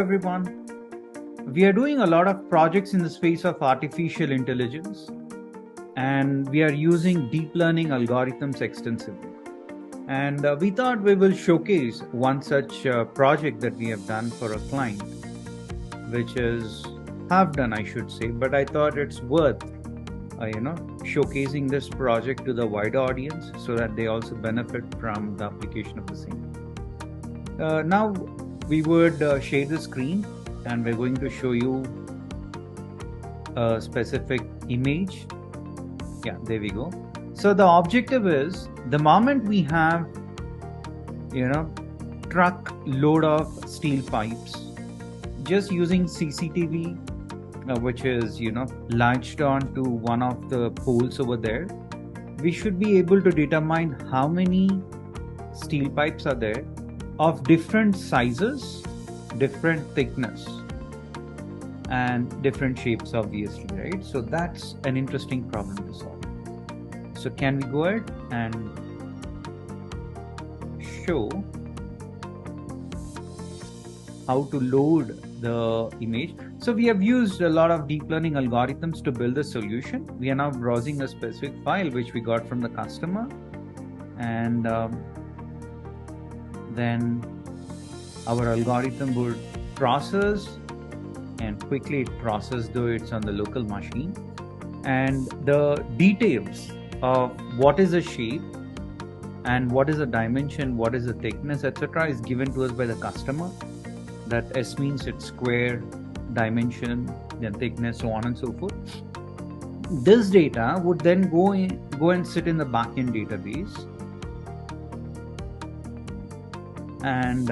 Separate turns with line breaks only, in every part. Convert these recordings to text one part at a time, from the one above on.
Everyone, we are doing a lot of projects in the space of artificial intelligence, and we are using deep learning algorithms extensively. And we thought we will showcase one such project that we have done for a client, which is half done, I should say, but I thought it's worth showcasing this project to the wider audience so that they also benefit from the application of the same. Now we would share the screen, and we're going to show you a specific image. Yeah, there we go. So the objective is, the moment we have truck load of steel pipes, just using CCTV, which is latched on to one of the poles over there, we should be able to determine how many steel pipes are there of different sizes, different thickness, and different shapes, obviously, right? So that's an interesting problem to solve. So can we go ahead and show how to load the image? So we have used a lot of deep learning algorithms to build the solution. We are now browsing a specific file which we got from the customer, and then our algorithm would process, and quickly it processes, though it's on the local machine, and the details of what is the shape and what is the dimension, what is the thickness, etc. is given to us by the customer. That S means it's square, dimension, then thickness, so on and so forth. This data would then go and sit in the backend database, and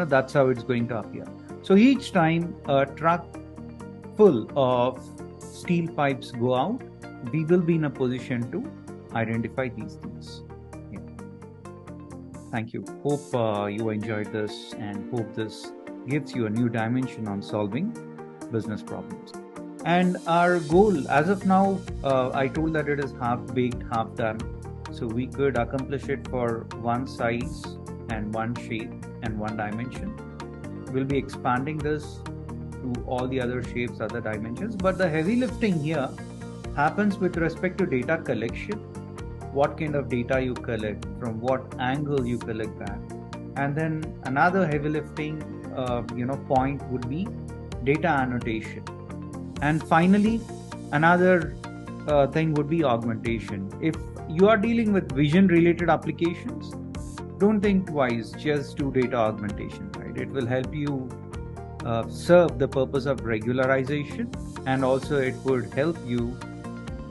that's how it's going to appear. So each time a truck full of steel pipes go out, we will be in a position to identify these things. Yeah. Thank you. Hope you enjoyed this, and hope this gives you a new dimension on solving business problems. And our goal as of now, I told that it is half baked, half done. So we could accomplish it for one size and one shape and one dimension. We'll be expanding this to all the other shapes, other dimensions, but the heavy lifting here happens with respect to data collection. What kind of data you collect, from what angle you collect that, and then another heavy lifting point would be data annotation, and finally another thing would be augmentation. If you are dealing with vision related applications, don't think twice, just do data augmentation, right? It will help you serve the purpose of regularization, and also it would help you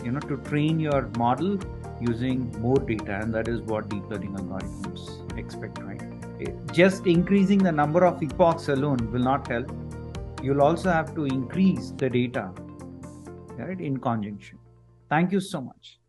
to train your model using more data, and that is what deep learning algorithms expect, right? Just increasing the number of epochs alone will not help. You'll also have to increase the data, right, in conjunction. Thank you so much.